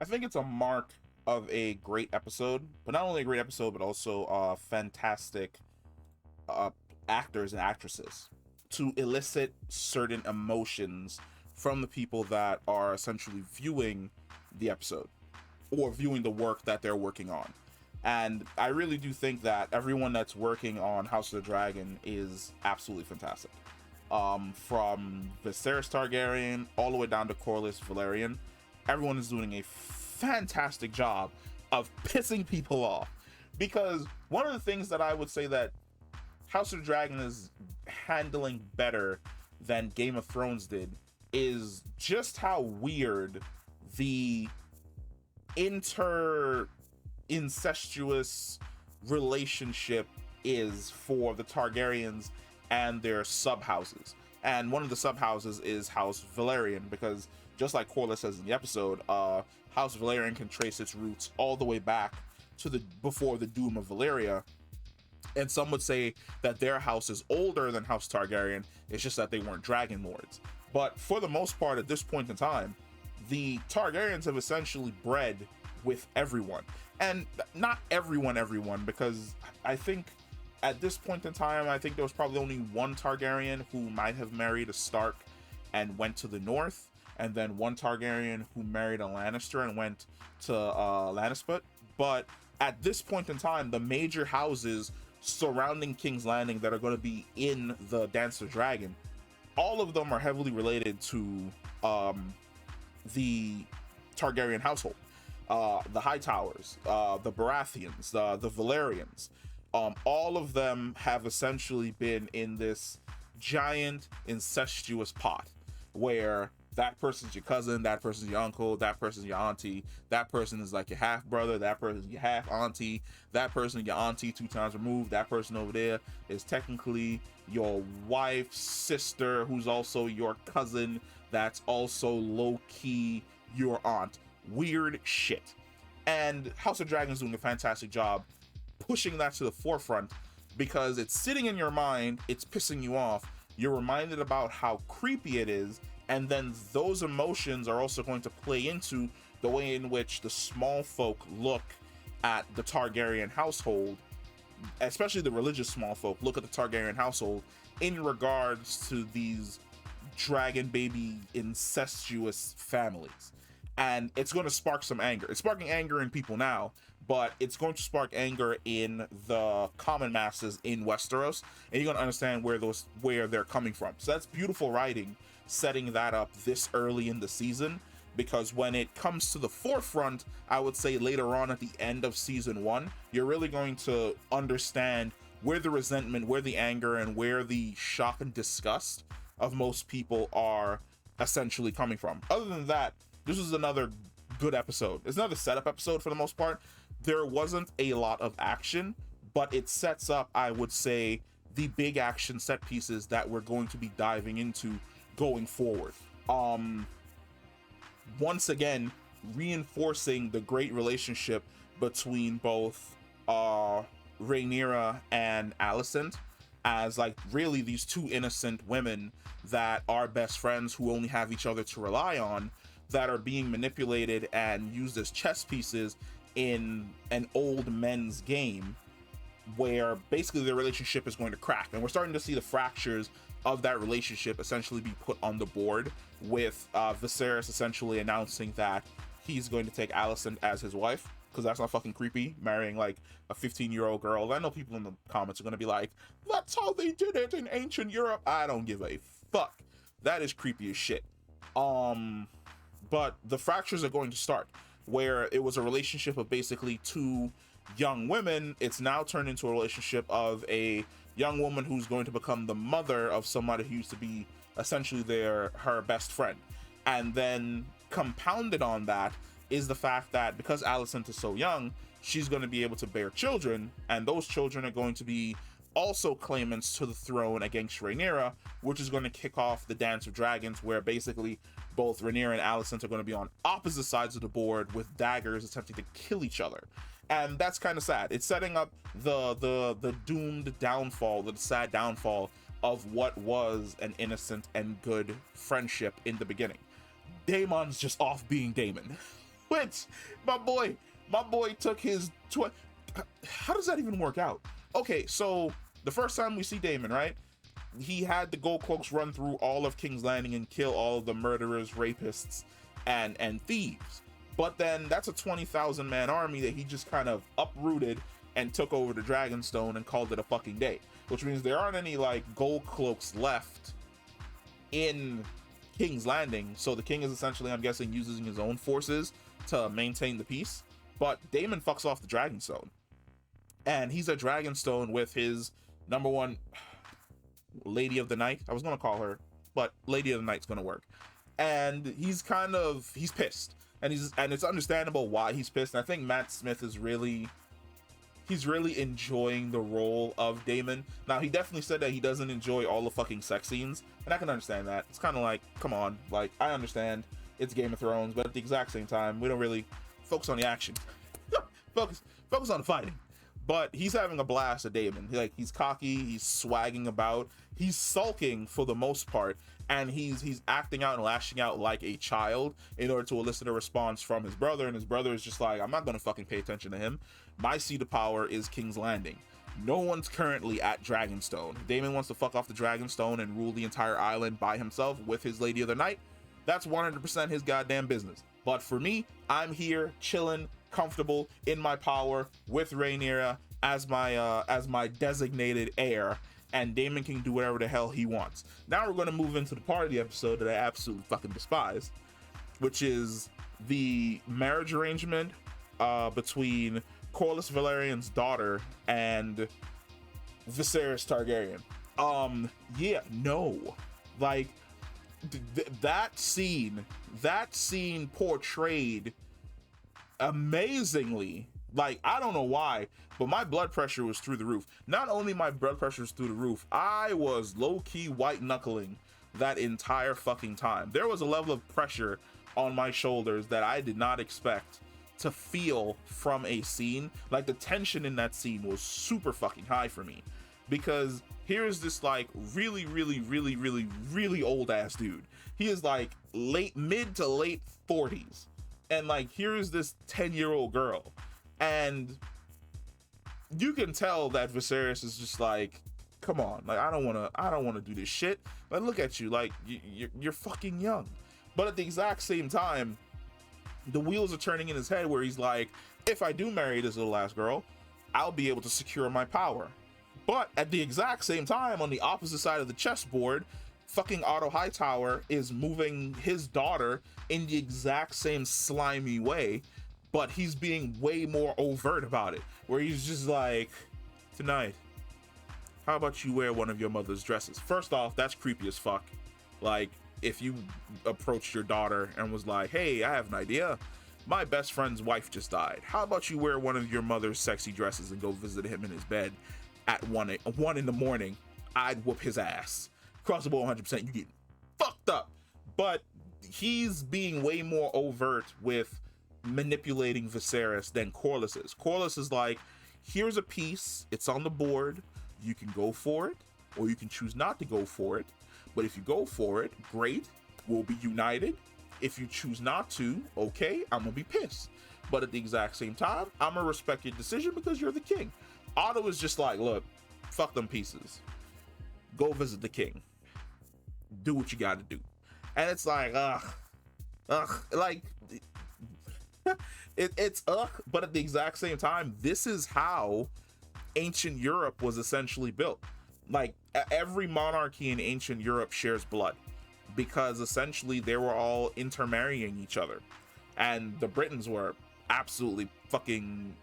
I think it's a mark of a great episode, but not only a great episode, but also fantastic uh, actors and actresses to elicit certain emotions from the people that are essentially viewing the episode or viewing the work that they're working on. And I really do think that everyone that's working on House of the Dragon is absolutely fantastic. From Viserys Targaryen all the way down to Corlys Velaryon, everyone is doing a fantastic job of pissing people off. Because one of the things that I would say that House of the Dragon is handling better than Game of Thrones did is just how weird the inter incestuous relationship is for the Targaryens and their sub houses. And one of the sub houses is House Valerian, because just like Corlys says in the episode, House Valerian can trace its roots all the way back to the before the doom of Valyria. And some would say that their house is older than House Targaryen. It's just that they weren't dragon lords. But for the most part, at this point in time, the Targaryens have essentially bred with everyone. And not everyone, because I think at this point in time, I think there was probably only one Targaryen who might have married a Stark and went to the north, and then one Targaryen who married a Lannister and went to Lannisport. But at this point in time, the major houses surrounding King's Landing that are going to be in the Dance of Dragon, all of them are heavily related to the Targaryen household. The Hightowers, the Baratheons, the Valerians, all of them have essentially been in this giant incestuous pot where that person's your cousin, that person's your uncle, that person's your auntie, that person is like your half brother, that person's your half auntie, that person your auntie two times removed, that person over there is technically your wife's sister, who's also your cousin, that's also low key your aunt. Weird shit. And House of Dragons doing a fantastic job pushing that to the forefront because it's sitting in your mind, it's pissing you off, you're reminded about how creepy it is, and then those emotions are also going to play into the way in which the small folk look at the Targaryen household, especially the religious small folk look at the Targaryen household in regards to these dragon baby incestuous families. And it's going to spark some anger. It's sparking anger in people now, but it's going to spark anger in the common masses in Westeros, and you're going to understand where they're coming from. So that's beautiful writing, setting that up this early in the season, because when it comes to the forefront, I would say later on at the end of season 1, you're really going to understand where the resentment, where the anger, and where the shock and disgust of most people are essentially coming from. Other than that, this was another good episode. It's another setup episode for the most part. There wasn't a lot of action, but it sets up, I would say, the big action set pieces that we're going to be diving into going forward. Once again, reinforcing the great relationship between both Rhaenyra and Alicent, as like really these two innocent women that are best friends who only have each other to rely on, that are being manipulated and used as chess pieces in an old men's game where basically their relationship is going to crack. And we're starting to see the fractures of that relationship essentially be put on the board, with Viserys essentially announcing that he's going to take Alicent as his wife, because that's not fucking creepy, marrying like a 15-year-old girl. I know people in the comments are going to be like, that's how they did it in ancient Europe. I don't give a fuck. That is creepy as shit. But the fractures are going to start, where it was a relationship of basically two young women. It's now turned into a relationship of a young woman who's going to become the mother of somebody who used to be essentially her best friend. And then compounded on that is the fact that because Alicent is so young, she's going to be able to bear children, and those children are going to be also claimants to the throne against Rhaenyra, which is going to kick off the Dance of Dragons, where basically both Rhaenyra and Alicent are going to be on opposite sides of the board with daggers attempting to kill each other. And that's kind of sad. It's setting up the doomed downfall, the sad downfall of what was an innocent and good friendship in the beginning. Daemon's just off being Daemon. Which my boy took his how does that even work out? Okay, so the first time we see Daemon, right? He had the Gold Cloaks run through all of King's Landing and kill all of the murderers, rapists, and thieves. But then that's a 20,000 man army that he just kind of uprooted and took over to Dragonstone and called it a fucking day. Which means there aren't any like Gold Cloaks left in King's Landing. So the king is essentially, I'm guessing, using his own forces to maintain the peace. But Daemon fucks off the Dragonstone. And he's at Dragonstone with his number one Lady of the Night. I was going to call her, but Lady of the Night's going to work. And he's pissed. And it's understandable why he's pissed. And I think Matt Smith is really enjoying the role of Daemon. Now, he definitely said that he doesn't enjoy all the fucking sex scenes, and I can understand that. It's kind of like, come on, like, I understand it's Game of Thrones, but at the exact same time, we don't really focus on the action. focus on the fighting. But he's having a blast at Daemon. He's cocky, he's swagging about, he's sulking for the most part, and he's acting out and lashing out like a child in order to elicit a response from his brother, and his brother is just like, I'm not gonna fucking pay attention to him. My seat of power is King's Landing. No one's currently at Dragonstone. Daemon wants to fuck off the Dragonstone and rule the entire island by himself with his Lady of the Night. That's 100% his goddamn business. But for me, I'm here chilling, comfortable in my power with Rhaenyra as my designated heir, and Daemon can do whatever the hell he wants. Now we're going to move into the part of the episode that I absolutely fucking despise, which is the marriage arrangement between Corlys Valerian's daughter and Viserys Targaryen. Like that scene portrayed amazingly. Like, I don't know why, but my blood pressure was through the roof. Not only my blood pressure was through the roof, I was low-key white-knuckling that entire fucking time. There was a level of pressure on my shoulders that I did not expect to feel from a scene. Like, the tension in that scene was super fucking high for me, because here's this like really old ass dude. He is like mid to late 40s, and like here's this 10-year-old girl, and you can tell that Viserys is just like, come on, like I don't want to do this shit. Like, look at you, like you're fucking young. But at the exact same time, the wheels are turning in his head where he's like, if I do marry this little ass girl, I'll be able to secure my power. But at the exact same time, on the opposite side of the chessboard, fucking Otto Hightower is moving his daughter in the exact same slimy way, but he's being way more overt about it, where he's just like, tonight, how about you wear one of your mother's dresses? First off, that's creepy as fuck. Like, if you approached your daughter and was like, hey, I have an idea. My best friend's wife just died. How about you wear one of your mother's sexy dresses and go visit him in his bed at 1 in the morning? I'd whoop his ass. Cross the board 100%, you get fucked up. But he's being way more overt with manipulating Viserys than Corlys is. Corlys is like, here's a piece, it's on the board, you can go for it, or you can choose not to go for it. But if you go for it, great, we'll be united. If you choose not to, okay, I'm gonna be pissed. But at the exact same time, I'm gonna respect your decision because you're the king. Otto is just like, look, fuck them pieces. Go visit the king. Do what you gotta do. And it's like, like, it's but at the exact same time, this is how ancient Europe was essentially built. Like, every monarchy in ancient Europe shares blood, because essentially they were all intermarrying each other. And the Britons were absolutely fucking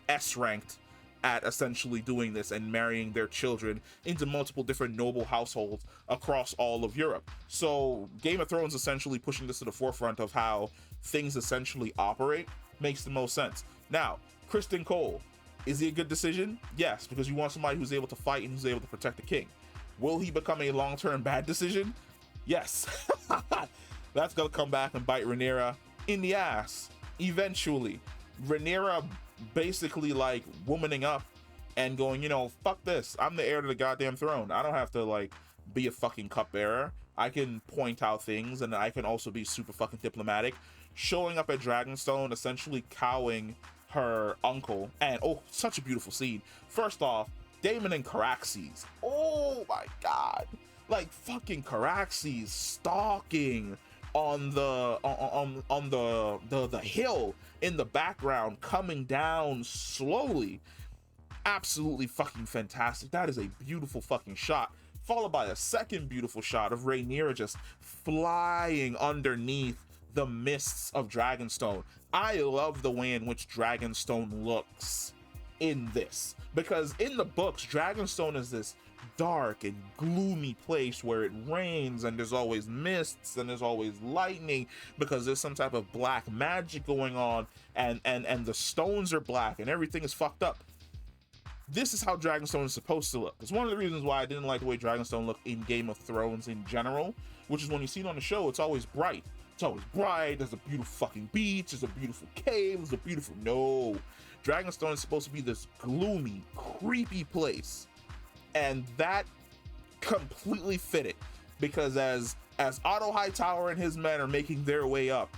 S-ranked at essentially doing this and marrying their children into multiple different noble households across all of Europe. So Game of Thrones essentially pushing this to the forefront of how things essentially operate makes the most sense. Now, Kristen Cole, is he a good decision? Yes, because you want somebody who's able to fight and who's able to protect the king. Will he become a long-term bad decision? Yes. That's gonna come back and bite Rhaenyra in the ass eventually. Rhaenyra basically like womaning up and going, you know, fuck this, I'm the heir to the goddamn throne. I don't have to like be a fucking cupbearer. I can point out things, and I can also be super fucking diplomatic. Showing up at Dragonstone, essentially cowing her uncle, and oh, such a beautiful scene. First off, Daemon and Caraxes. Oh my god, like fucking Caraxes stalking on the hill in the background, coming down slowly. Absolutely fucking fantastic. That is a beautiful fucking shot, followed by a second beautiful shot of Rhaenyra just flying underneath the mists of Dragonstone. I love the way in which Dragonstone looks in this, because in the books, Dragonstone is this dark and gloomy place where it rains and there's always mists and there's always lightning because there's some type of black magic going on, and the stones are black and everything is fucked up. This is how Dragonstone is supposed to look. It's one of the reasons why I didn't like the way Dragonstone looked in Game of Thrones in general, which is when you see it on the show, it's always bright. It's always bright, there's a beautiful fucking beach, there's a beautiful cave, there's a beautiful... No. Dragonstone is supposed to be this gloomy, creepy place. And that completely fit it. Because as Otto Hightower and his men are making their way up,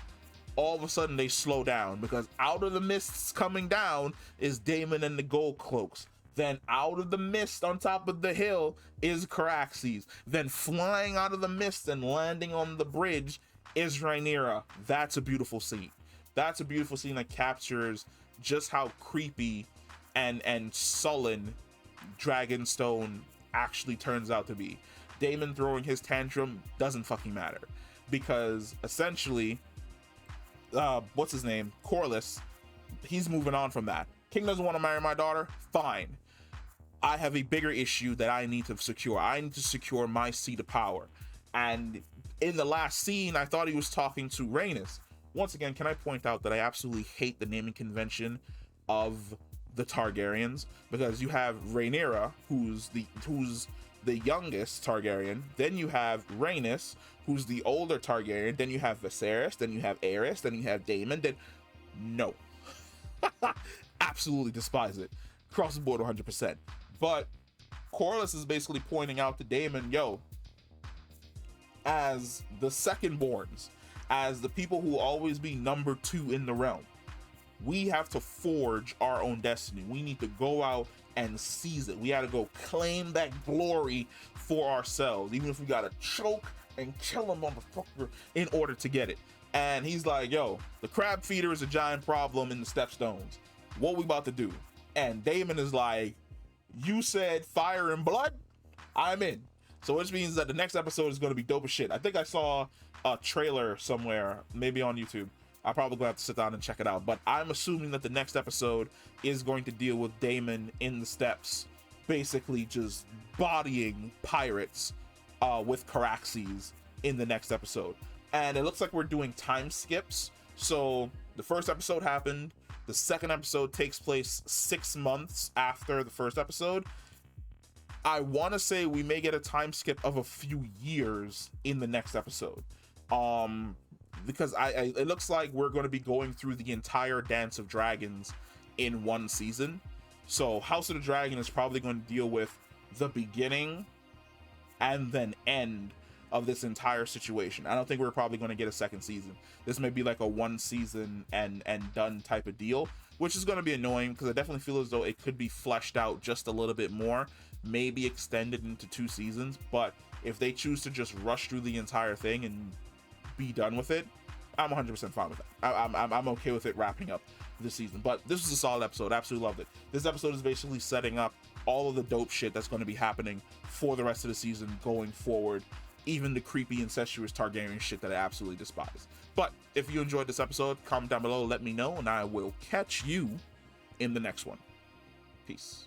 all of a sudden they slow down. Because out of the mists coming down is Daemon and the Gold Cloaks. Then out of the mist on top of the hill is Caraxes. Then flying out of the mist and landing on the bridge is Rhaenyra. That's a beautiful scene. That's a beautiful scene that captures just how creepy and sullen Dragonstone actually turns out to be. Daemon throwing his tantrum doesn't fucking matter, because essentially, what's his name? Corlys, he's moving on from that. King doesn't want to marry my daughter? Fine. I have a bigger issue that I need to secure. I need to secure my seat of power. And in the last scene, I thought he was talking to Rhaenys. Once again, can I point out that I absolutely hate the naming convention of the Targaryens, because you have Rhaenyra, who's the youngest Targaryen, then you have Rhaenys, who's the older Targaryen, then you have Viserys, then you have Aerys, then you have Daemon, then no. Absolutely despise it. Cross the board 100%. But Corlys is basically pointing out to Daemon, yo, as the secondborns, as the people who will always be number 2 in the realm, we have to forge our own destiny. We need to go out and seize it. We got to go claim that glory for ourselves, even if we got to choke and kill a motherfucker in order to get it. And he's like, yo, the crab feeder is a giant problem in the Stepstones. What we about to do? And Daemon is like, you said fire and blood? I'm in. So which means that the next episode is going to be dope as shit. I think I saw a trailer somewhere, maybe on YouTube. I'll probably have to sit down and check it out. But I'm assuming that the next episode is going to deal with Daemon in the steppes, basically just bodying pirates with Caraxes in the next episode. And it looks like we're doing time skips. So the first episode happened. The second episode takes place 6 months after the first episode. I want to say we may get a time skip of a few years in the next episode. Because it looks like we're going to be going through the entire Dance of Dragons in one season. So House of the Dragon is probably going to deal with the beginning and then end of this entire situation. I don't think we're probably going to get a second season. This may be like a one season and done type of deal, which is going to be annoying because I definitely feel as though it could be fleshed out just a little bit more, maybe extended into 2 seasons. But if they choose to just rush through the entire thing and be done with it, I'm 100% fine with that. I'm okay with it wrapping up this season. But this was a solid episode. Absolutely loved it. This episode is basically setting up all of the dope shit that's going to be happening for the rest of the season going forward, even the creepy incestuous Targaryen shit that I absolutely despise. But if you enjoyed this episode, comment down below, let me know, and I will catch you in the next one. Peace.